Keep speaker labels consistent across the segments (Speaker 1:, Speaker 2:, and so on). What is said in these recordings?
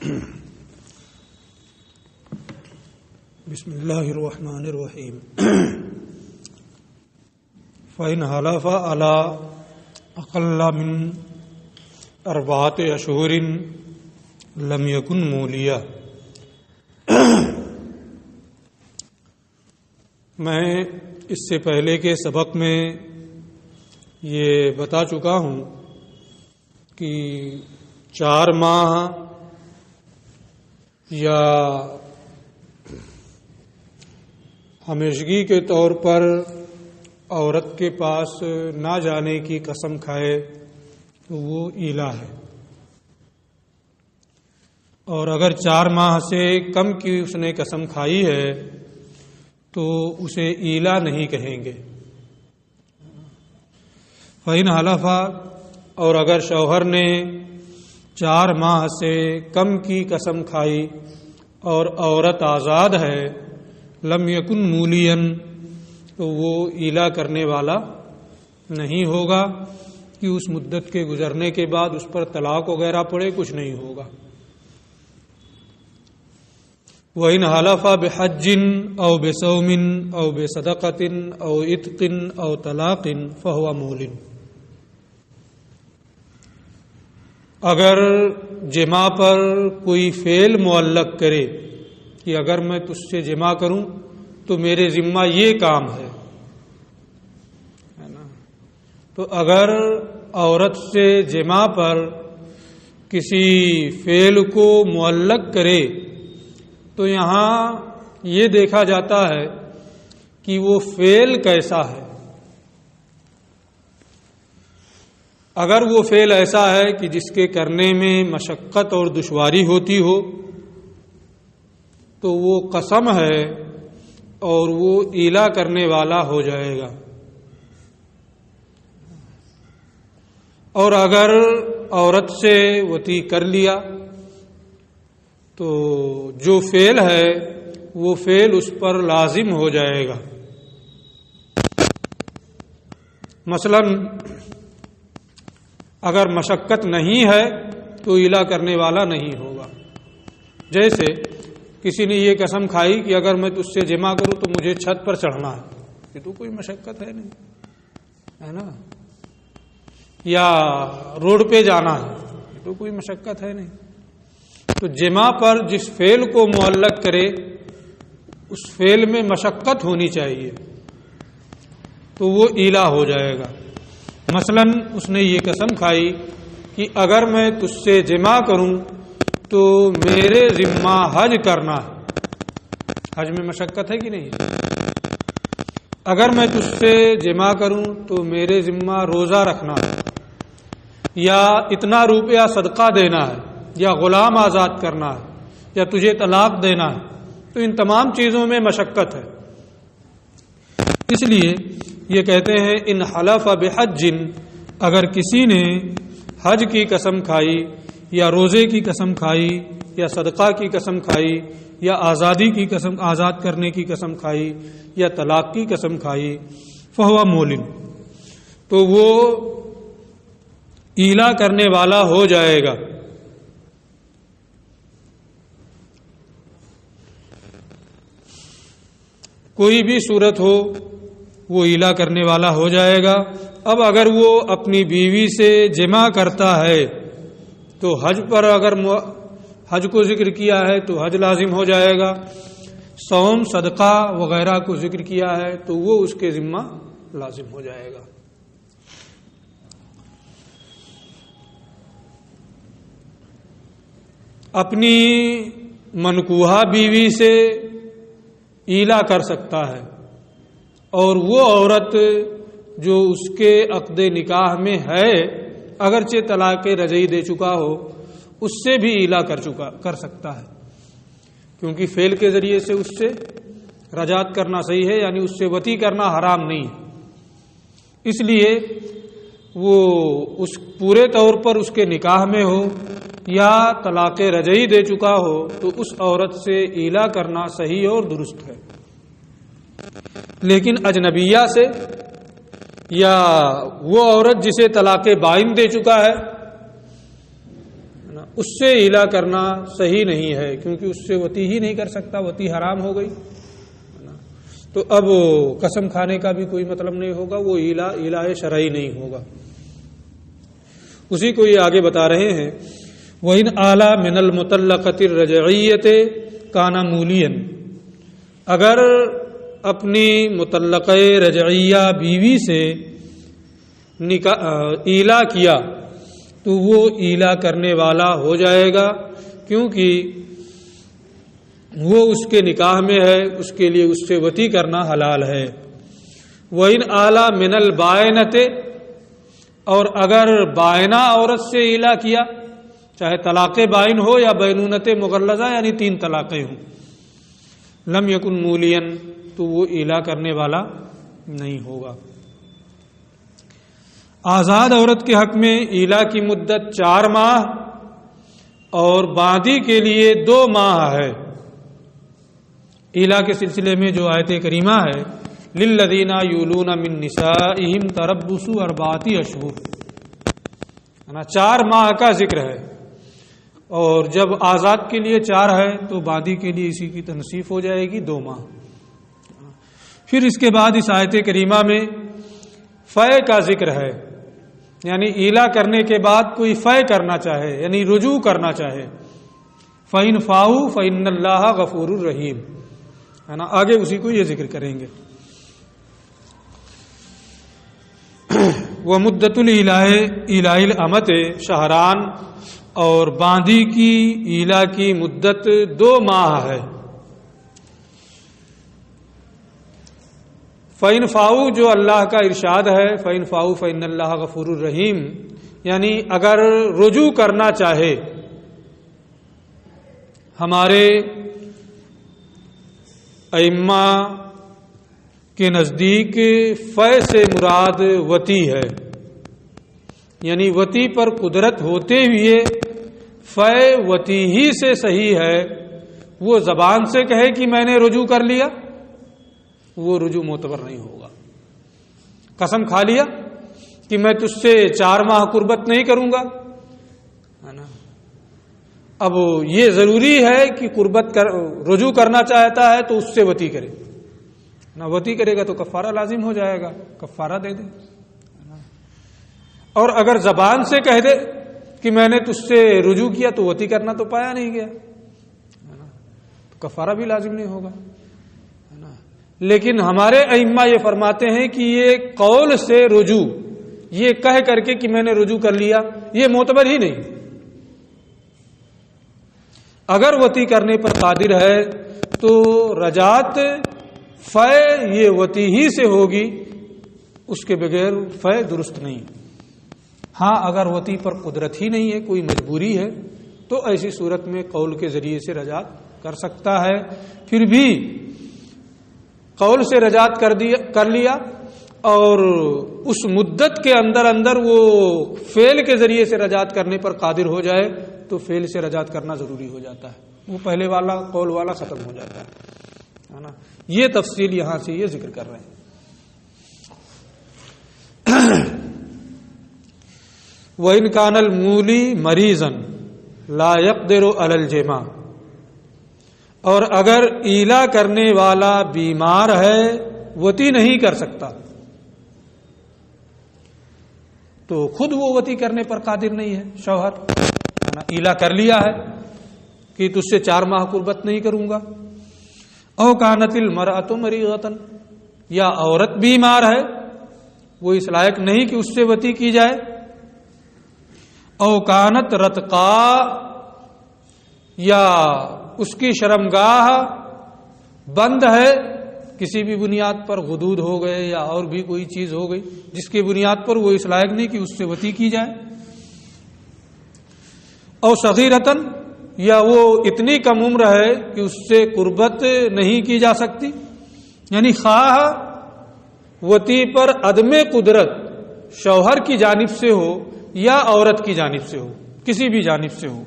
Speaker 1: بسم اللہ الرحمن الرحیم فإن حلف على أقل من 4 أشهر لم يكن مولیا۔ میں اس سے پہلے کے سبق میں یہ بتا چکا ہوں کہ 4 ماہ یا ہمیشگی کے طور پر عورت کے پاس نہ جانے کی قسم کھائے تو وہ ایلا ہے، اور اگر 4 ماہ سے کم کی اس نے قسم کھائی ہے تو اسے ایلا نہیں کہیں گے۔ فَإِنْ حَلَفَ، اور اگر شوہر نے 4 ماہ سے کم کی قسم کھائی اور عورت آزاد ہے، لم یکن مولیاً، تو وہ ایلا کرنے والا نہیں ہوگا کہ اس مدت کے گزرنے کے بعد اس پر طلاق وغیرہ پڑے، کچھ نہیں ہوگا۔ وَإِنْ حَلَفَ بِحَجٍّ أَوْ بِصَوْمٍ أَوْ بِصَدَقَةٍ أَوْ عِتْقٍ أَوْ طَلَاقٍ فَهُوَ مُولٍ۔ اگر جماع پر کوئی فعل معلق کرے کہ اگر میں تجھ سے جماع کروں تو میرے ذمہ یہ کام ہے نا، تو اگر عورت سے جماع پر کسی فعل کو معلق کرے تو یہاں یہ دیکھا جاتا ہے کہ وہ فعل کیسا ہے۔ اگر وہ فعل ایسا ہے کہ جس کے کرنے میں مشقت اور دشواری ہوتی ہو تو وہ قسم ہے اور وہ ایلا کرنے والا ہو جائے گا، اور اگر عورت سے وطی کر لیا تو جو فعل ہے وہ فعل اس پر لازم ہو جائے گا۔ مثلا اگر مشقت نہیں ہے تو ایلا کرنے والا نہیں ہوگا۔ جیسے کسی نے یہ قسم کھائی کہ اگر میں تجھ سے جماع کروں تو مجھے چھت پر چڑھنا ہے، یہ تو کوئی مشقت ہے نہیں، ہے نا، یا روڈ پہ جانا ہے، یہ تو کوئی مشقت ہے نہیں۔ تو جماع پر جس فعل کو معلق کرے اس فعل میں مشقت ہونی چاہیے تو وہ ایلا ہو جائے گا۔ مثلا اس نے یہ قسم کھائی کہ اگر میں تجھ سے جماع کروں تو میرے ذمہ حج کرنا ہے۔ حج میں مشقت ہے کہ نہیں؟ اگر میں تجھ سے جماع کروں تو میرے ذمہ روزہ رکھنا ہے، یا اتنا روپیہ صدقہ دینا ہے، یا غلام آزاد کرنا ہے، یا تجھے طلاق دینا ہے، تو ان تمام چیزوں میں مشقت ہے۔ اس لیے یہ کہتے ہیں ان حلف بحج، اگر کسی نے حج کی قسم کھائی یا روزے کی قسم کھائی یا صدقہ کی قسم کھائی یا آزادی کی قسم، آزاد کرنے کی قسم کھائی یا طلاق کی قسم کھائی، فہو مول، تو وہ ایلا کرنے والا ہو جائے گا۔ کوئی بھی صورت ہو وہ ایلا کرنے والا ہو جائے گا۔ اب اگر وہ اپنی بیوی سے جماع کرتا ہے تو حج پر اگر حج کو ذکر کیا ہے تو حج لازم ہو جائے گا، صوم صدقہ وغیرہ کو ذکر کیا ہے تو وہ اس کے ذمہ لازم ہو جائے گا۔ اپنی منکوحہ بیوی سے ایلا کر سکتا ہے، اور وہ عورت جو اس کے عقد نکاح میں ہے اگرچہ طلاق رجعی دے چکا ہو اس سے بھی ایلا کر سکتا ہے، کیونکہ فعل کے ذریعے سے اس سے رجعت کرنا صحیح ہے، یعنی اس سے وطی کرنا حرام نہیں ہے۔ اس لیے وہ اس پورے طور پر اس کے نکاح میں ہو یا طلاق رجعی دے چکا ہو تو اس عورت سے ایلا کرنا صحیح اور درست ہے۔ لیکن اجنبیہ سے یا وہ عورت جسے طلاق بائن دے چکا ہے اس سے ایلا کرنا صحیح نہیں ہے، کیونکہ اس سے وتی ہی نہیں کر سکتا، وتی حرام ہو گئی، تو اب قسم کھانے کا بھی کوئی مطلب نہیں ہوگا، وہ ایلا شرعی نہیں ہوگا۔ اسی کو یہ آگے بتا رہے ہیں، وَإِنْ آلَا مِنَ الْمُطَلَّقَةِ الرَّجْعِيَّةِ كَانَ مُولِيًا، اگر اپنی مطلقہ رجعیہ بیوی سے ایلا کیا تو وہ ایلا کرنے والا ہو جائے گا، کیونکہ وہ اس کے نکاح میں ہے، اس کے لیے اس سے وتی کرنا حلال ہے۔ وَإِنْ آلَا مِنَ الْبَائِنَةِ، اور اگر بائنہ عورت سے ایلا کیا، چاہے طلاق بائن ہو یا بینونت مغلظہ یعنی 3 طلاقیں ہوں، لم یکن مولین، تو وہ ایلا کرنے والا نہیں ہوگا۔ آزاد عورت کے حق میں ایلا کی مدت 4 ماہ اور باندی کے لیے 2 ماہ ہے۔ ایلا کے سلسلے میں جو آیت کریمہ ہے، للذین یولون من نسائہم تربص 4 اشہر، 4 ماہ کا ذکر ہے، اور جب آزاد کے لیے 4 ہے تو باندی کے لیے اسی کی تنصیف ہو جائے گی 2 ماہ۔ پھر اس کے بعد اس آیت کریمہ میں فے کا ذکر ہے، یعنی ایلا کرنے کے بعد کوئی فے کرنا چاہے یعنی رجوع کرنا چاہے، فَإِنْ فَاؤُوا فَإِنَّ اللَّهَ غَفُورٌ رَحِيمٌ، ہے نا، آگے اسی کو یہ ذکر کریں گے۔ وَمُدَّةُ الْإِيلَاءِ الْأَمَةِ شہران، اور باندی کی ایلا کی مدت 2 ماہ ہے۔ فَإِنْ فَاؤُوا جو اللہ کا ارشاد ہے، فَإِنْ فَاؤُوا فَإِنَّ اللَّهَ غَفُورٌ رَحِيمٌ، یعنی اگر رجوع کرنا چاہے، ہمارے ائمہ کے نزدیک فے سے مراد وتی ہے، یعنی وتی پر قدرت ہوتے ہوئے فے وتی ہی سے صحیح ہے، وہ زبان سے کہے کہ میں نے رجوع کر لیا، وہ رجوع معتبر نہیں ہوگا۔ قسم کھا لیا کہ میں تجھ سے 4 ماہ قربت نہیں کروں گا، ہے نا، اب یہ ضروری ہے کہ رجوع کرنا چاہتا ہے تو اس سے وتی کرے، نہ وتی کرے گا تو کفارہ لازم ہو جائے گا، کفارہ دے دے۔ اور اگر زبان سے کہہ دے کہ میں نے تجھ سے رجوع کیا تو وتی کرنا تو پایا نہیں گیا، تو کفارہ بھی لازم نہیں ہوگا۔ لیکن ہمارے ائمہ یہ فرماتے ہیں کہ یہ قول سے رجوع، یہ کہہ کر کے کہ میں نے رجوع کر لیا، یہ معتبر ہی نہیں۔ اگر وتی کرنے پر قادر ہے تو رجعت فے یہ وتی ہی سے ہوگی، اس کے بغیر فے درست نہیں۔ ہاں اگر وتی پر قدرت ہی نہیں ہے، کوئی مجبوری ہے، تو ایسی صورت میں قول کے ذریعے سے رجعت کر سکتا ہے۔ پھر بھی قول سے رجعت کر لیا اور اس مدت کے اندر وہ فعل کے ذریعے سے رجعت کرنے پر قادر ہو جائے تو فعل سے رجعت کرنا ضروری ہو جاتا ہے، وہ پہلے والا قول والا ختم ہو جاتا ہے نا۔ یہ تفصیل یہاں سے یہ ذکر کر رہے ہیں۔ وَإِنْ كَانَ الْمُولِي مَرِيضًا لَا يَقْدِرُ عَلَى الْجِمَاعِ، اور اگر ایلا کرنے والا بیمار ہے، وتی نہیں کر سکتا، تو خود وہ وتی کرنے پر قادر نہیں ہے شوہر، ایلا کر لیا ہے کہ تجھ سے 4 ماہ قربت نہیں کروں گا۔ او کانت المرأۃ مریضۃ، یا عورت بیمار ہے، وہ اس لائق نہیں کہ اس سے وتی کی جائے۔ او کانت رتقا، یا اس کی شرمگاہ بند ہے کسی بھی بنیاد پر، غدود ہو گئے یا اور بھی کوئی چیز ہو گئی جس کی بنیاد پر وہ اس لائق نہیں کہ اس سے وتی کی جائے۔ او صغیرتن، یا وہ اتنی کم عمر ہے کہ اس سے قربت نہیں کی جا سکتی، یعنی خواہ وتی پر عدم قدرت شوہر کی جانب سے ہو یا عورت کی جانب سے ہو، کسی بھی جانب سے ہو۔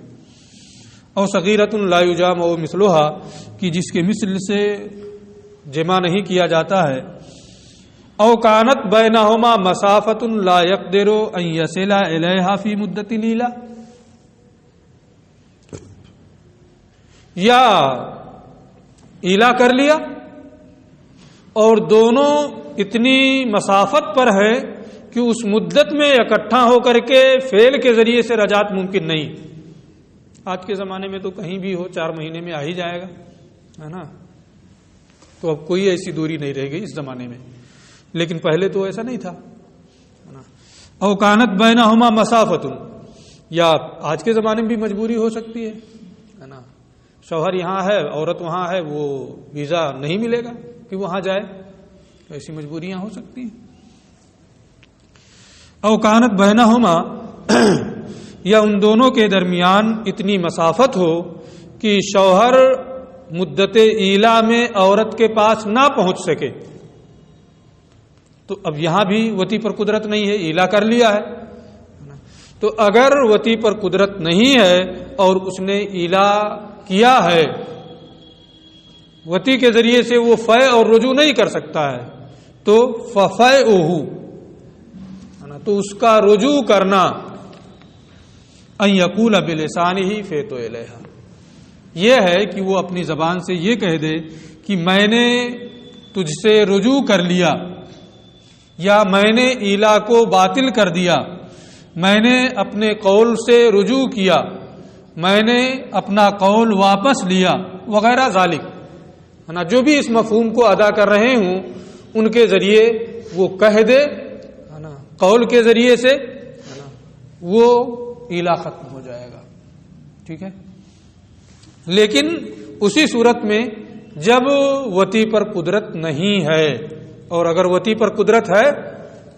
Speaker 1: او صغیرۃ لا یجامع مثلها، کہ جس کے مثل سے جمع نہیں کیا جاتا ہے۔ او کانت بینہما مسافۃ لا یقدر ان یصل الیہا فی مدۃ لیلہ، یا ایلا کر لیا اور دونوں اتنی مسافت پر ہے کہ اس مدت میں اکٹھا ہو کر کے فعل کے ذریعے سے رجعت ممکن نہیں. آج کے زمانے میں تو کہیں بھی ہو 4 مہینے میں آ ہی جائے گا, ہے نا. تو اب کوئی ایسی دوری نہیں رہ گئی اس زمانے میں, لیکن پہلے تو ایسا نہیں تھا. او کانت بینہما مسافت, یا آج کے زمانے میں بھی مجبوری ہو سکتی ہے نا. شوہر یہاں ہے, عورت وہاں ہے, وہ ویزا نہیں ملے گا کہ وہاں جائے, ایسی مجبوریاں ہو سکتی ہیں. او کانت بینہما, یا ان دونوں کے درمیان اتنی مسافت ہو کہ شوہر مدت ایلا میں عورت کے پاس نہ پہنچ سکے. تو اب یہاں بھی وتی پر قدرت نہیں ہے, ایلا کر لیا ہے. تو اگر وتی پر قدرت نہیں ہے اور اس نے ایلا کیا ہے, وتی کے ذریعے سے وہ فے اور رجوع نہیں کر سکتا ہے, تو ففیعہ, تو اس کا رجوع کرنا ان یقول بلسانہ فیت الیہا, یہ ہے کہ وہ اپنی زبان سے یہ کہہ دے کہ میں نے تجھ سے رجوع کر لیا, یا میں نے ایلا کو باطل کر دیا, میں نے اپنے قول سے رجوع کیا, میں نے اپنا قول واپس لیا, وغیرہ ذالک, ہے نا. جو بھی اس مفہوم کو ادا کر رہے ہوں ان کے ذریعے وہ کہہ دے, ہے نا. قول کے ذریعے سے, ہے نا, وہ ایلا ختم ہو جائے گا. ٹھیک ہے. لیکن اسی صورت میں جب وتی پر قدرت نہیں ہے, اور اگر وتی پر قدرت ہے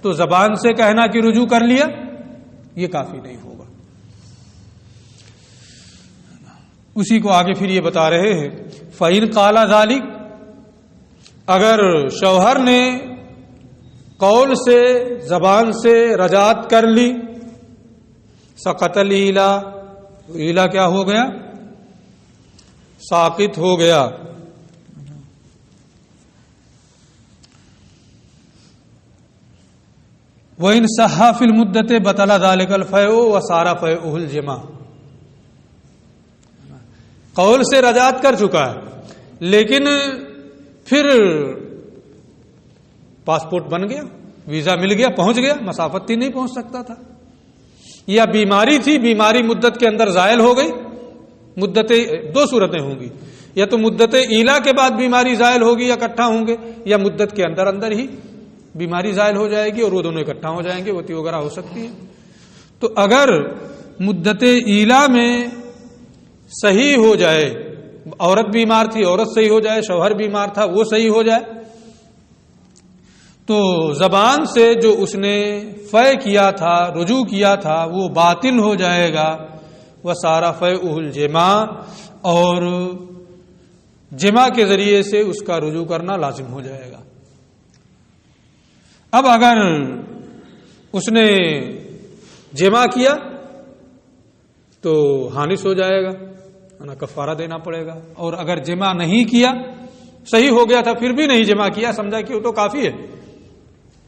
Speaker 1: تو زبان سے کہنا کہ رجوع کر لیا یہ کافی نہیں ہوگا. اسی کو آگے پھر یہ بتا رہے ہیں, فَإِنْ قَالَ ذَلِكَ, اگر شوہر نے قول سے زبان سے رجعت کر لی, سقط الایلا, ایلا کیا ہو گیا, ساقط ہو گیا. وَإِنْ صَحَّ فِي الْمُدَّةِ بَطَلَ ذَلِكَ الْفَيْءُ وَصَارَ فَيْءُهُ الْجِمَاعُ. قول سے رجعت کر چکا ہے لیکن پھر پاسپورٹ بن گیا, ویزا مل گیا, پہنچ گیا, مسافت تھی نہیں پہنچ سکتا تھا, یا بیماری تھی, بیماری مدت کے اندر زائل ہو گئی. مدت دو صورتیں ہوں گی, یا تو مدت ایلا کے بعد بیماری زائل ہوگی یا اکٹھا ہوں گے, یا مدت کے اندر اندر ہی بیماری زائل ہو جائے گی اور وہ دونوں اکٹھا ہو جائیں گے, وتی وغیرہ ہو سکتی ہے. تو اگر مدت ایلا میں صحیح ہو جائے, عورت بیمار تھی عورت صحیح ہو جائے, شوہر بیمار تھا وہ صحیح ہو جائے, تو زبان سے جو اس نے فے کیا تھا, رجوع کیا تھا, وہ باطل ہو جائے گا. وَصَارَ فَيْءُهُ الْجِمَاعُ, اور جمع کے ذریعے سے اس کا رجوع کرنا لازم ہو جائے گا. اب اگر اس نے جمع کیا تو حانث ہو جائے گا, کفارہ دینا پڑے گا. اور اگر جمع نہیں کیا, صحیح ہو گیا تھا پھر بھی نہیں جمع کیا, سمجھا کہ وہ تو کافی ہے,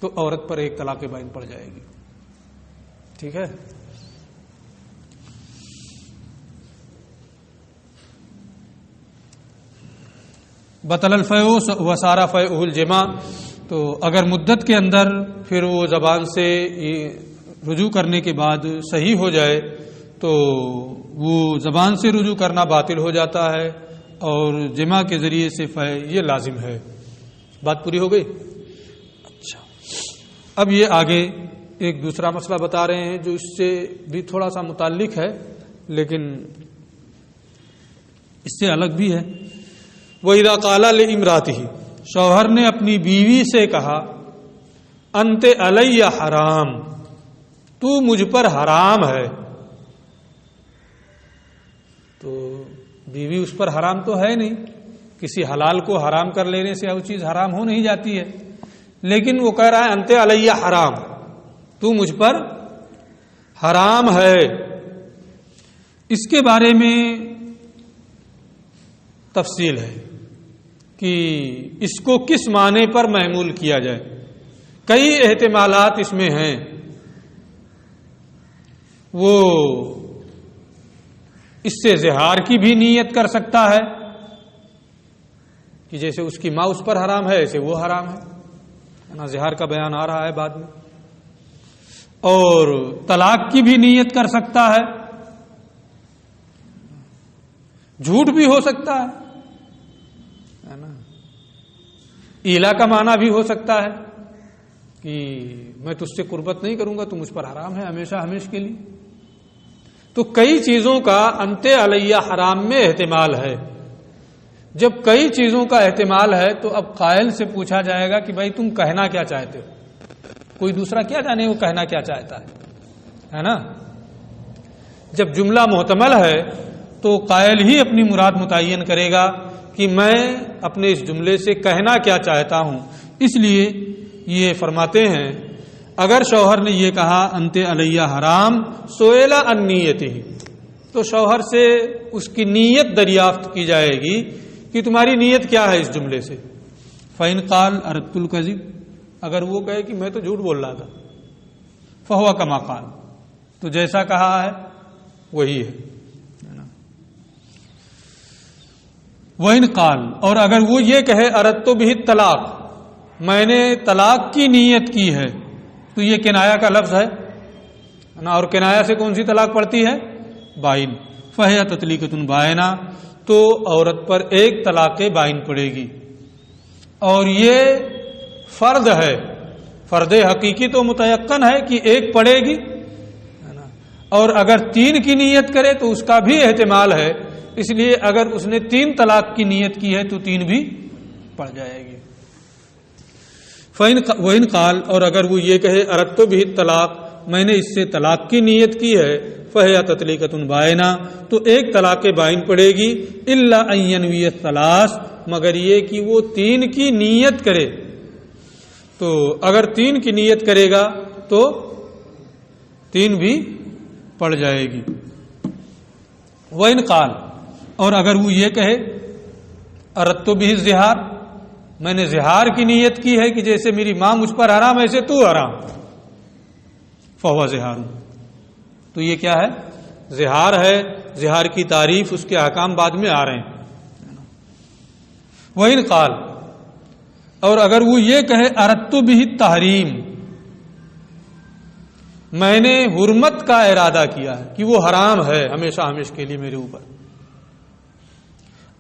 Speaker 1: تو عورت پر ایک طلاق بائن پڑ جائے گی. ٹھیک ہے. بطل الفیء وصار فیء الجماع, تو اگر مدت کے اندر پھر وہ زبان سے رجوع کرنے کے بعد صحیح ہو جائے تو وہ زبان سے رجوع کرنا باطل ہو جاتا ہے, اور جمع کے ذریعے سے فے یہ لازم ہے. بات پوری ہو گئی. اچھا, اب یہ آگے ایک دوسرا مسئلہ بتا رہے ہیں جو اس سے بھی تھوڑا سا متعلق ہے لیکن اس سے الگ بھی ہے. وَإِذَا قَالَ لِامْرَأَتِهِ, شوہر نے اپنی بیوی سے کہا انت علی حرام, تو مجھ پر حرام ہے. تو بیوی اس پر حرام تو ہے نہیں, کسی حلال کو حرام کر لینے سے وہ چیز حرام ہو نہیں جاتی ہے, لیکن وہ کہہ رہا ہے انت علی حرام, تو مجھ پر حرام ہے. اس کے بارے میں تفصیل ہے کہ اس کو کس معنی پر محمول کیا جائے. کئی احتمالات اس میں ہیں. وہ اس سے زہار کی بھی نیت کر سکتا ہے کہ جیسے اس کی ماں اس پر حرام ہے ایسے وہ حرام ہے نا، زہار کا بیان آ رہا ہے بعد میں. اور طلاق کی بھی نیت کر سکتا ہے، جھوٹ بھی ہو سکتا ہے نا، ایلا کا معنی بھی ہو سکتا ہے کہ میں تجھ سے قربت نہیں کروں گا، تو مجھ پر حرام ہے ہمیشہ ہمیشہ کے لیے. تو کئی چیزوں کا انت علیہ حرام میں احتمال ہے. جب کئی چیزوں کا احتمال ہے تو اب قائل سے پوچھا جائے گا کہ بھائی تم کہنا کیا چاہتے ہو، کوئی دوسرا کیا جانے وہ کہنا کیا چاہتا ہے نا. جب جملہ محتمل ہے تو قائل ہی اپنی مراد متعین کرے گا کہ میں اپنے اس جملے سے کہنا کیا چاہتا ہوں. اس لیے یہ فرماتے ہیں اگر شوہر نے یہ کہا انت علیہ حرام سئل عن نیتہ، تو شوہر سے اس کی نیت دریافت کی جائے گی کہ تمہاری نیت کیا ہے اس جملے سے. فإن قال اردت الکذب، اگر وہ کہے کہ میں تو جھوٹ بول رہا تھا، فہو کما قال، تو جیسا کہا ہے وہی ہے. وإن قال، اور اگر وہ یہ کہے اردت بہ الطلاق، میں نے طلاق کی نیت کی ہے، تو یہ کنایا کا لفظ ہے نا، اور کنایا سے کون سی طلاق پڑتی ہے؟ بائن. فہی تطلیقۃ بائنہ، تو عورت پر ایک طلاق بائن پڑے گی. اور یہ فرد ہے، فرد حقیقی تو متیقن ہے کہ ایک پڑے گی، اور اگر 3 کی نیت کرے تو اس کا بھی احتمال ہے. اس لیے اگر اس نے 3 طلاق کی نیت کی ہے تو 3 بھی پڑ جائے گی. وإن قال، اور اگر وہ یہ کہے اردت بہ الطلاق، میں نے اس سے طلاق کی نیت کی ہے، فہی تطلیقۃ بائنہ، تو ایک طلاق بائن پڑے گی. الا ان ینوی الثلاث، مگر یہ کہ وہ 3 کی نیت کرے. تو اگر 3 کی نیت کرے گا تو 3 بھی پڑ جائے گی. وإن قال، اور اگر وہ یہ کہے اردت بہ الظہار، میں نے زہار کی نیت کی ہے کہ جیسے میری ماں مجھ پر حرام ایسے تو حرام، فہو زہار، تو یہ کیا ہے؟ زہار ہے. زہار کی تعریف اس کے احکام بعد میں آ رہے ہیں. وإن قال، اور اگر وہ یہ کہے اردت بہ التحریم، میں نے حرمت کا ارادہ کیا ہے کہ وہ حرام ہے ہمیشہ ہمیشہ کے لیے میرے اوپر.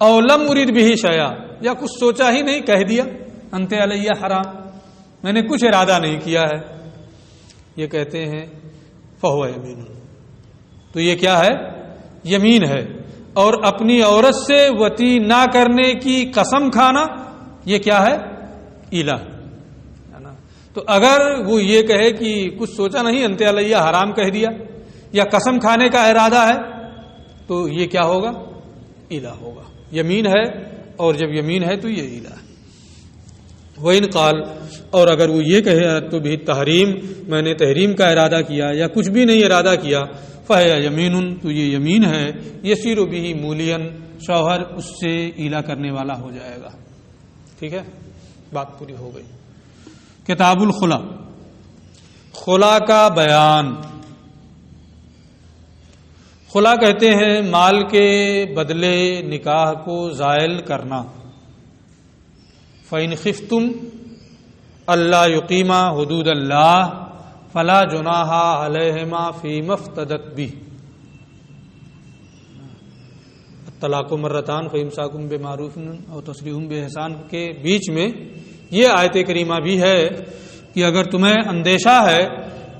Speaker 1: او لم ارد بہ شیئا، یا کچھ سوچا ہی نہیں کہہ دیا انت علیہ حرام، میں نے کچھ ارادہ نہیں کیا ہے، یہ کہتے ہیں فہو یمین، تو یہ کیا ہے؟ یمین ہے. اور اپنی عورت سے وطی نہ کرنے کی قسم کھانا، یہ کیا ہے؟ ایلا. تو اگر وہ یہ کہے کہ کچھ سوچا نہیں انت علیہ حرام کہہ دیا، یا قسم کھانے کا ارادہ ہے، تو یہ کیا ہوگا؟ ایلا ہوگا. یمین ہے، اور جب یمین ہے تو یہ ایلا ہے. وإن قال، اور اگر وہ یہ کہے اردت بہ التحریم، میں نے تحریم کا ارادہ کیا یا کچھ بھی نہیں ارادہ کیا، فہی یمین، تو یہ یمین ہے. یسیر بہ مولین، شوہر اس سے ایلا کرنے والا ہو جائے گا. ٹھیک ہے، بات پوری ہو گئی. کتاب الخلا، خلا کا بیان. خلا کہتے ہیں مال کے بدلے نکاح کو زائل کرنا. فإن خفتم اللہ یقیما حدود اللہ فلا جناح علیہما فیما افتدت بہ. الطلاق مرتان فإمساک بمعروف اور تسریح بإحسان کے بیچ میں یہ آیت کریمہ بھی ہے کہ اگر تمہیں اندیشہ ہے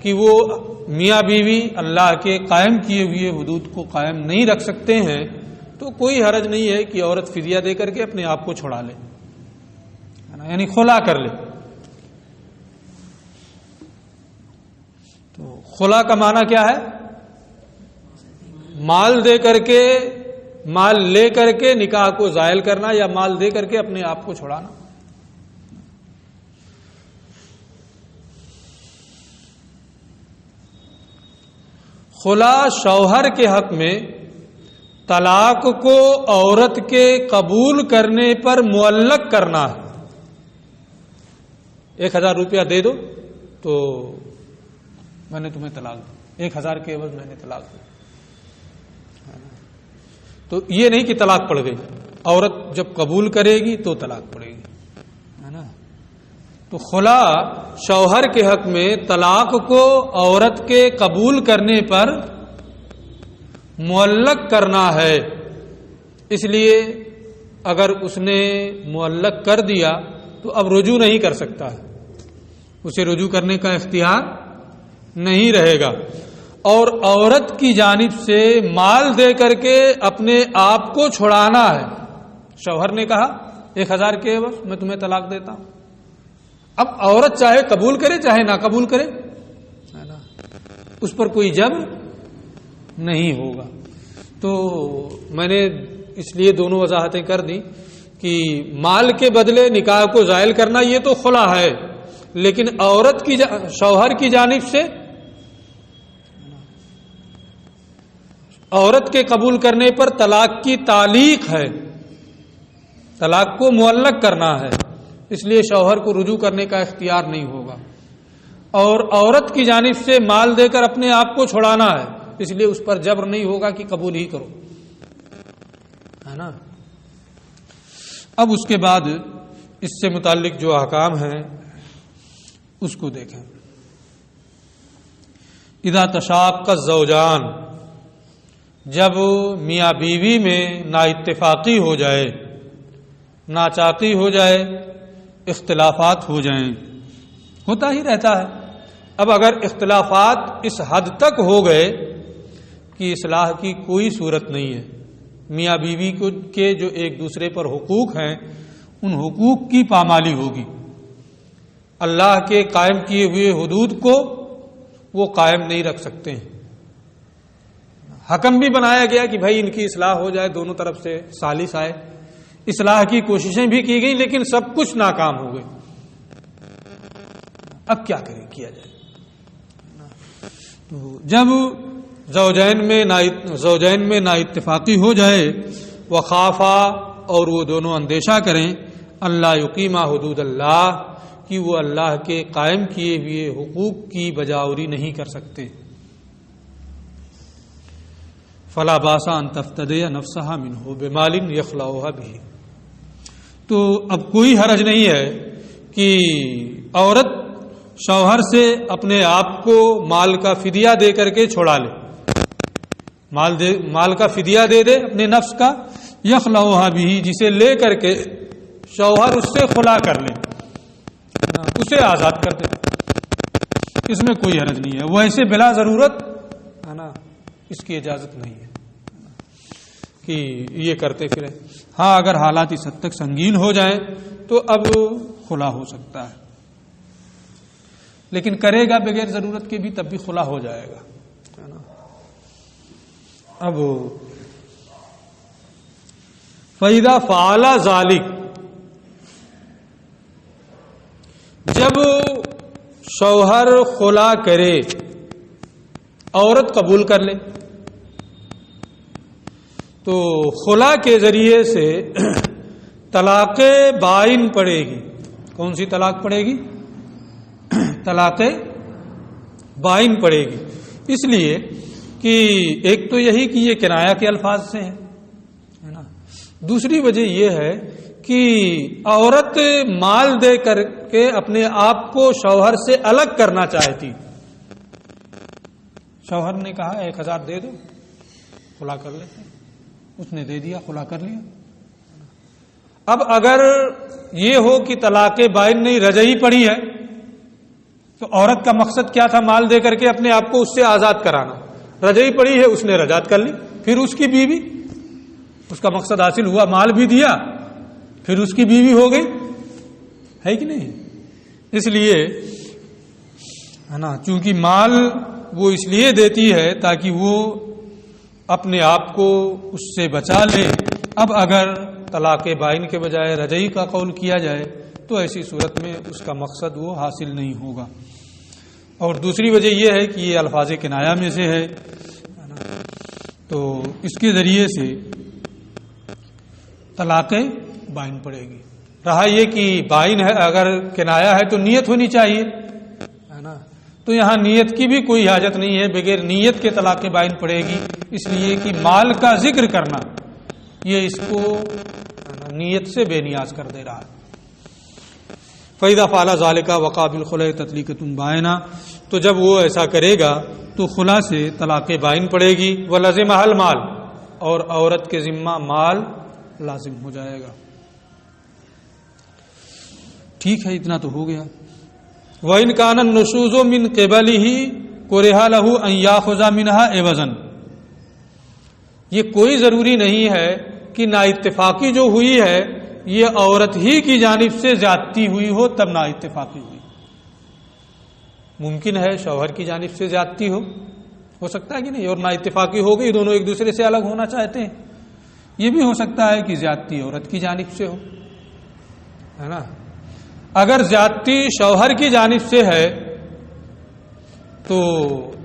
Speaker 1: کہ وہ میاں بیوی اللہ کے قائم کیے ہوئے حدود کو قائم نہیں رکھ سکتے ہیں، تو کوئی حرج نہیں ہے کہ عورت فدیہ دے کر کے اپنے آپ کو چھڑا لے، یعنی خلا کر لے. تو خلا کا معنی کیا ہے؟ مال دے کر کے، مال لے کر کے نکاح کو زائل کرنا، یا مال دے کر کے اپنے آپ کو چھڑانا. خلا شوہر کے حق میں طلاق کو عورت کے قبول کرنے پر معلق کرنا ہے. 1000 روپیہ دے دو تو میں نے تمہیں طلاق دی، 1000 کے عوض میں نے طلاق دی. تو یہ نہیں کہ طلاق پڑ گئی، عورت جب قبول کرے گی تو طلاق پڑے گی، ہے نا؟ تو خلا شوہر کے حق میں طلاق کو عورت کے قبول کرنے پر معلق کرنا ہے، اس لیے اگر اس نے معلق کر دیا تو اب رجوع نہیں کر سکتا ہے، اسے رجوع کرنے کا اختیار نہیں رہے گا، اور عورت کی جانب سے مال دے کر کے اپنے آپ کو چھڑانا ہے۔ شوہر نے کہا 1000 کے عوض میں تمہیں طلاق دیتا ہوں، اب عورت چاہے قبول کرے چاہے نہ قبول کرے، ہے نا؟ اس پر کوئی جبر نہیں ہوگا۔ تو میں نے اس لیے دونوں وضاحتیں کر دی کہ مال کے بدلے نکاح کو زائل کرنا یہ تو خلا ہے، لیکن عورت کی شوہر کی جانب سے عورت کے قبول کرنے پر طلاق کی تعلیق ہے، طلاق کو معلق کرنا ہے، اس لیے شوہر کو رجوع کرنے کا اختیار نہیں ہوگا، اور عورت کی جانب سے مال دے کر اپنے آپ کو چھڑانا ہے، اس لیے اس پر جبر نہیں ہوگا کہ قبول ہی کرو، ہے نا؟ اب اس کے بعد اس سے متعلق جو احکام ہیں اس کو دیکھیں۔ اذا تشاق الزوجان، جب میاں بیوی میں نا اتفاقی ہو جائے، ناچاقی ہو جائے، اختلافات ہو جائیں، ہوتا ہی رہتا ہے۔ اب اگر اختلافات اس حد تک ہو گئے کہ اصلاح کی کوئی صورت نہیں ہے، میاں بیوی کے جو ایک دوسرے پر حقوق ہیں ان حقوق کی پامالی ہوگی، اللہ کے قائم کیے ہوئے حدود کو وہ قائم نہیں رکھ سکتے ہیں، حکم بھی بنایا گیا کہ بھائی ان کی اصلاح ہو جائے، دونوں طرف سے ثالث آئے، اصلاح کی کوششیں بھی کی گئیں لیکن سب کچھ ناکام ہو گئے، اب کیا کریں، کیا جائے؟ تو جب زوجین میں نا اتفاقی ہو جائے، وخافا، اور وہ دونوں اندیشہ کریں، اللہ یقیما حدود اللہ، کہ وہ اللہ کے قائم کیے ہوئے حقوق کی بجاوری نہیں کر سکتے، فلا باسا ان تفتدی نفسها منه بمال یخلعها به، تو اب کوئی حرج نہیں ہے کہ عورت شوہر سے اپنے آپ کو مال کا فدیہ دے کر کے چھڑا لے، مال کا فدیہ دے دے اپنے نفس کا، یخلعها به، جسے لے کر کے شوہر اس سے خلا کر لے، اسے آزاد کر دے، اس میں کوئی حرج نہیں ہے، وہ ایسے بلا ضرورت، ہے نا، اس کی اجازت نہیں ہے کہ یہ کرتے پھرے۔ ہاں اگر حالات اس حد تک سنگین ہو جائیں تو اب خلا ہو سکتا ہے، لیکن کرے گا بغیر ضرورت کے بھی تب بھی خلا ہو جائے گا، ہے نا؟ اب فَإِذَا فَعَلَ ذَلِكَ، جب شوہر خلا کرے، عورت قبول کر لے، تو خلا کے ذریعے سے طلاق بائن پڑے گی۔ کون سی طلاق پڑے گی؟ طلاق بائن پڑے گی، اس لیے کہ ایک تو یہی کہ یہ کنایہ کے الفاظ سے ہے نا، دوسری وجہ یہ ہے کہ عورت مال دے کر کے اپنے آپ کو شوہر سے الگ کرنا چاہتی، شوہر نے کہا 1000 دے دو، خلا کر لیتے، اس نے دے دیا، خلا کر لیا۔ اب اگر یہ ہو کہ طلاق بائن نہیں رجعی پڑی ہے تو عورت کا مقصد کیا تھا؟ مال دے کر کے اپنے آپ کو اس سے آزاد کرانا، رجعی پڑی ہے اس نے رجعت کر لی، پھر اس کی بیوی، اس کا مقصد حاصل ہوا، مال بھی دیا، پھر اس کی بیوی ہو گئی، ہے کہ نہیں؟ اس لیے ہے نا، چونکہ مال وہ اس لیے دیتی ہے تاکہ وہ اپنے آپ کو اس سے بچا لے۔ اب اگر طلاق بائن کے بجائے رجعی کا قول کیا جائے تو ایسی صورت میں اس کا مقصد وہ حاصل نہیں ہوگا۔ اور دوسری وجہ یہ ہے کہ یہ الفاظ کنایہ میں سے ہے، تو اس کے ذریعے سے طلاق بائن پڑے گی۔ رہا یہ کہ بائن ہے، اگر کنایہ ہے تو نیت ہونی چاہیے، ہے نا، تو یہاں نیت کی بھی کوئی حاجت نہیں ہے، بغیر نیت کے طلاق بائن پڑے گی، اس لیے کہ مال کا ذکر کرنا یہ اس کو نیت سے بے نیاز کر دے رہا ہے. فَإِذَا فَعَلَ ذَلِكَ وَقَعَ بِالْخُلَعِ تَطْلِيقَةٌ بَائِنَةٌ، تو جب وہ ایسا کرے گا تو خلا سے طلاق بائن پڑے گی. وَلَزِمَهَا الْمَالُ، اور عورت کے ذمہ مال لازم ہو جائے گا. ٹھیک ہے، اتنا تو ہو گیا. وَإِنْ كَانَ النُّشُوزُ مِنْ قِبَلِهِ كُرِهَ لَهُ أَنْ يَأْخُذَ مِنْهَا عِوَضًا، یہ کوئی ضروری نہیں ہے کہ نا اتفاقی جو ہوئی ہے یہ عورت ہی کی جانب سے زیادتی ہوئی ہو تب نا اتفاقی ہوئی. ممکن ہے شوہر کی جانب سے زیادتی ہو سکتا ہے کہ نہیں، اور نا اتفاقی ہو گئی، دونوں ایک دوسرے سے الگ ہونا چاہتے ہیں. یہ بھی ہو سکتا ہے کہ زیادتی عورت کی جانب سے ہو، ہے نا. اگر زیادتی شوہر کی جانب سے ہے تو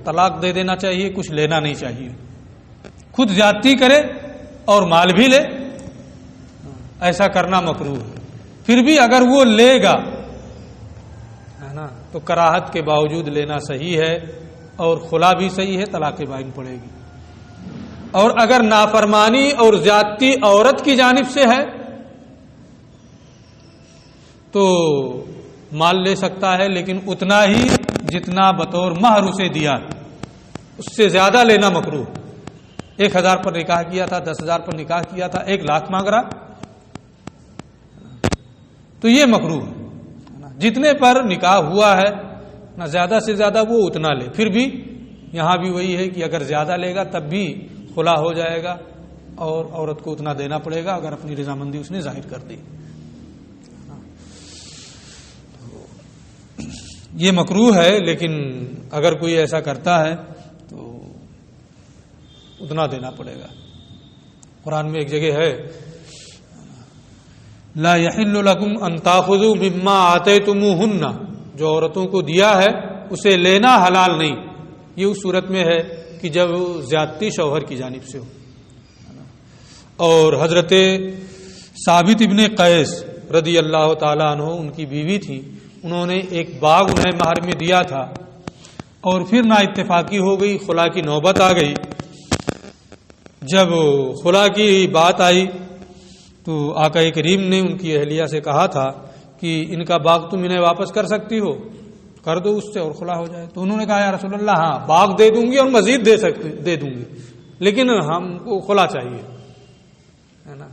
Speaker 1: طلاق دے دینا چاہیے، کچھ لینا نہیں چاہیے. خود زیادتی کرے اور مال بھی لے، ایسا کرنا مکروہ ہے. پھر بھی اگر وہ لے گا، ہے نا، تو کراہت کے باوجود لینا صحیح ہے اور خلا بھی صحیح ہے، طلاق بائن پڑے گی. اور اگر نافرمانی اور زیادتی عورت کی جانب سے ہے تو مال لے سکتا ہے، لیکن اتنا ہی جتنا بطور مہر اسے دیا، اس سے زیادہ لینا مکروہ. 1000 پر نکاح کیا تھا، 10,000 پر نکاح کیا تھا، 1,00,000 مانگ رہا تو یہ مکروہ ہے. جتنے پر نکاح ہوا ہے نہ زیادہ سے زیادہ وہ اتنا لے. پھر بھی یہاں بھی وہی ہے کہ اگر زیادہ لے گا تب بھی خلا ہو جائے گا اور عورت کو اتنا دینا پڑے گا اگر اپنی رضامندی اس نے ظاہر کر دی. یہ مکروہ ہے، لیکن اگر کوئی ایسا کرتا ہے تو اتنا دینا پڑے گا. قرآن میں ایک جگہ ہے، لا يحل لكم ان تاخذوا مما آتيتموهن، جو عورتوں کو دیا ہے اسے لینا حلال نہیں. یہ اس صورت میں ہے کہ جب زیادتی شوہر کی جانب سے ہو. اور حضرت ثابت ابن قیس رضی اللہ تعالی عنہ، ان کی بیوی تھی، انہوں نے ایک باغ انہیں مہر میں دیا تھا اور پھر نا اتفاقی ہو گئی، خلا کی نوبت آ گئی. جب خلا کی بات آئی تو آقا کریم نے ان کی اہلیہ سے کہا تھا کہ ان کا باغ تم انہیں واپس کر سکتی ہو، کر دو اس سے اور خلا ہو جائے. تو انہوں نے کہا یا رسول اللہ ہاں باغ دے دوں گی اور مزید دے دوں گی، لیکن ہم کو خلا چاہیے، ہے نا.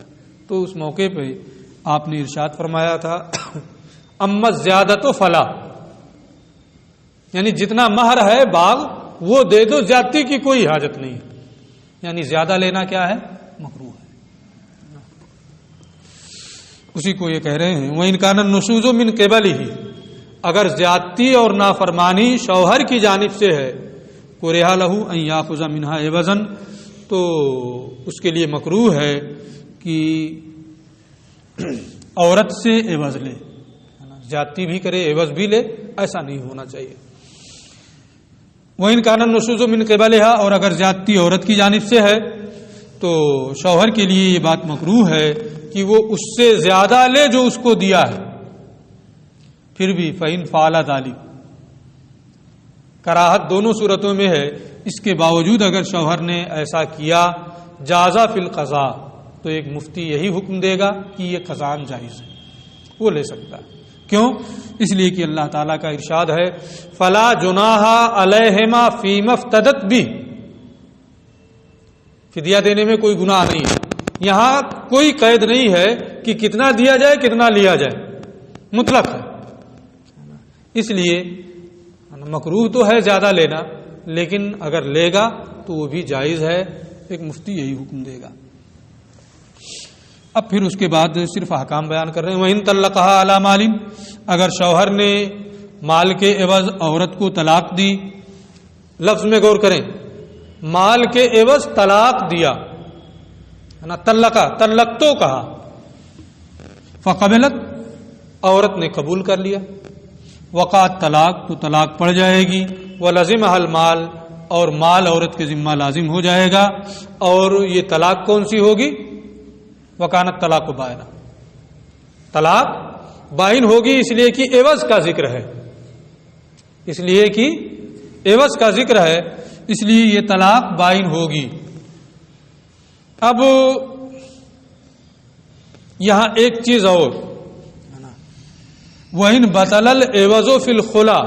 Speaker 1: تو اس موقع پہ آپ نے ارشاد فرمایا تھا اما زیادت فلا، یعنی جتنا مہر ہے باغ وہ دے دو، زیادتی کی کوئی حاجت نہیں. یعنی زیادہ لینا کیا ہے؟ مکروہ ہے. اسی کو یہ کہہ رہے ہیں وَإِنْ كَانَ النُّشُوزُ مِنْ قِبَلِهِ، اگر زیادتی اور نافرمانی شوہر کی جانب سے ہے، كُرِهَ لَهُ أَنْ يَأْخُذَ مِنْهَا عِوَضًا، تو اس کے لیے مکروہ ہے کہ عورت سے عوض لے، زیادتی بھی کرے عوض بھی لے، ایسا نہیں ہونا چاہیے. وَإِنْ كَانَ النُّشُوزُ مِنْ قِبَلِهَا، اور اگر زیادتی عورت کی جانب سے ہے تو شوہر کے لیے یہ بات مکروہ ہے کہ وہ اس سے زیادہ لے جو اس کو دیا ہے. پھر بھی فَإِنْ فَعَلَ ذَلِكَ، کراہت دونوں صورتوں میں ہے، اس کے باوجود اگر شوہر نے ایسا کیا جازا فی القضاء، تو ایک مفتی یہی حکم دے گا کہ یہ قضاء جائز ہے، وہ لے سکتا ہے. کیوں؟ اس لیے کہ اللہ تعالیٰ کا ارشاد ہے فلا جناح علیہما فیما افتدت بھی، فدیہ دینے میں کوئی گناہ نہیں ہے. یہاں کوئی قید نہیں ہے کہ کتنا دیا جائے کتنا لیا جائے، مطلق ہے. اس لیے مکروہ تو ہے زیادہ لینا، لیکن اگر لے گا تو وہ بھی جائز ہے. ایک مفتی یہی حکم دے گا. اب پھر اس کے بعد صرف احکام بیان کر رہے ہیں. وَإِن طَلَّقَهَا عَلَى مَالٍ، اگر شوہر نے مال کے عوض عورت کو طلاق دی، لفظ میں غور کریں، مال کے عوض طلاق دیا، ہے نا، طلق تو کہا، فقبلت، عورت نے قبول کر لیا، وقعت طلاق، تو طلاق پڑ جائے گی. وَلَزِمَهَا الْمَالُ، اور مال عورت کے ذمہ لازم ہو جائے گا. اور یہ طلاق کون سی ہوگی؟ وکانت طلاق بائنہ، طلاق بائن ہوگی، اس لیے کہ عوض کا ذکر ہے، اس لیے کہ عوض کا ذکر ہے، اس لیے یہ طلاق بائن ہوگی. اب یہاں ایک چیز اور، وَإِن بَطَلَ الْعِوَضُ فِي الْخُلَا،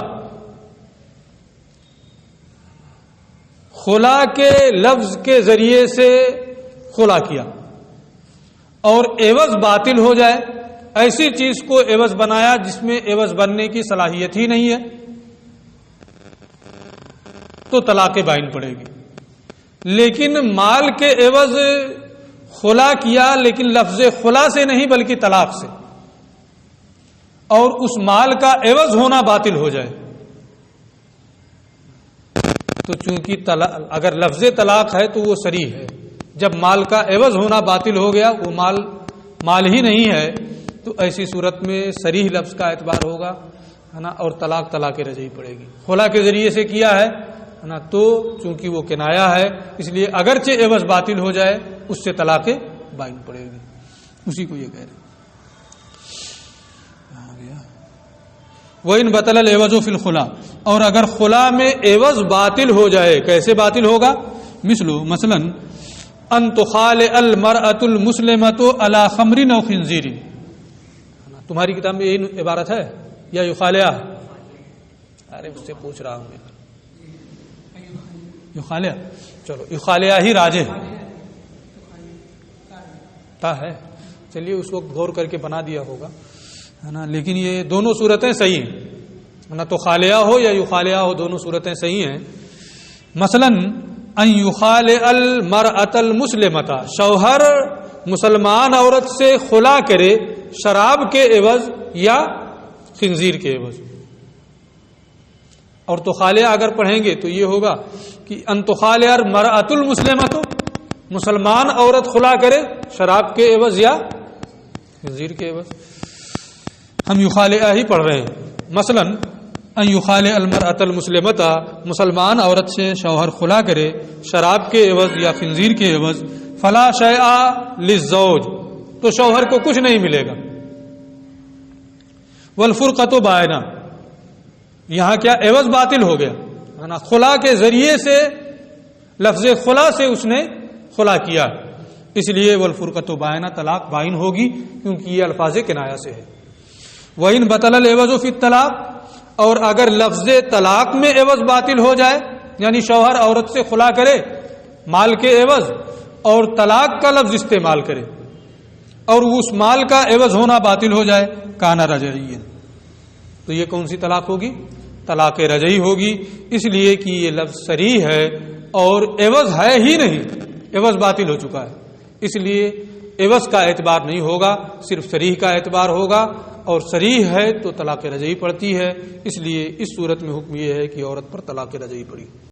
Speaker 1: خلا کے لفظ کے ذریعے سے خلا کیا اور عوض باطل ہو جائے، ایسی چیز کو عوض بنایا جس میں عوض بننے کی صلاحیت ہی نہیں ہے، تو طلاق بائن پڑے گی۔ لیکن مال کے عوض خلا کیا، لیکن لفظ خلا سے نہیں بلکہ طلاق سے، اور اس مال کا عوض ہونا باطل ہو جائے، تو چونکہ اگر لفظ طلاق ہے تو وہ صریح ہے، جب مال کا عوض ہونا باطل ہو گیا، وہ مال ہی نہیں ہے، تو ایسی صورت میں صریح لفظ کا اعتبار ہوگا، ہے نا، اور طلاق رجعی پڑے گی۔ خلا کے ذریعے سے کیا ہے نا، تو چونکہ وہ کنایا ہے، اس لیے اگرچہ عوض باطل ہو جائے اس سے طلاق بائن پڑے گی۔ اسی کو یہ کہہ رہے ہیں وَإِن بَطَلَ الْعِوَضُ فِي الْخُلَا، اور اگر خلا میں عوض باطل ہو جائے، کیسے باطل ہوگا؟ مثلا ان تخالع المرأة المسلمة على خمر او خنزیر، تمہاری کتاب میں یہی عبارت ہے یا یخالع؟ ارے اس سے پوچھ رہا ہوں یخالع، چلو یخالع ہی راجح ہے، چلیے اس وقت غور کر کے بنا دیا ہوگا، ہے نا، لیکن یہ دونوں صورتیں صحیح ہیں، نہ تو خالعہ ہو یا یخالعہ ہو، دونوں صورتیں صحیح ہیں۔ مثلا ان یخالع المرأة المسلمة، شوہر مسلمان عورت سے خلا کرے شراب کے عوض یا خنزیر کے عوض، اور تو خالعہ اگر پڑھیں گے تو یہ ہوگا کہ ان تخالع المرأة المسلمة، مسلمان عورت خلا کرے شراب کے عوض یا خنزیر کے عوض، ہم یخالعہ ہی پڑھ رہے ہیں۔ مثلا ان یخالع المرأة المسلمة، مسلمان عورت سے شوہر خلا کرے شراب کے عوض یا خنزیر کے عوض، فلا شیء للزوج، تو شوہر کو کچھ نہیں ملے گا، والفرقة بائنہ، یہاں کیا عوض باطل ہو گیا، ہے نا، خلا کے ذریعے سے لفظ خلا سے اس نے خلا کیا، اس لیے والفرقة بائنہ، طلاق بائن ہوگی، کیونکہ یہ الفاظ کنایہ سے ہے۔ وَإِن بَطَلَ الْعِوَضُ فِي الطَّلَاقِ، اور اگر لفظ طلاق میں عوض باطل ہو جائے، یعنی شوہر عورت سے خلا کرے مال کے عوض اور طلاق کا لفظ استعمال کرے اور اس مال کا عوض ہونا باطل ہو جائے، کان رجعی، تو یہ کون سی طلاق ہوگی؟ طلاق رجعی ہوگی، اس لیے کہ یہ لفظ صریح ہے اور عوض ہے ہی نہیں، عوض باطل ہو چکا ہے، اس لیے عوض کا اعتبار نہیں ہوگا، صرف صریح کا اعتبار ہوگا، اور صریح ہے تو طلاق رجعی پڑتی ہے، اس لیے اس صورت میں حکم یہ ہے کہ عورت پر طلاق رجعی پڑی۔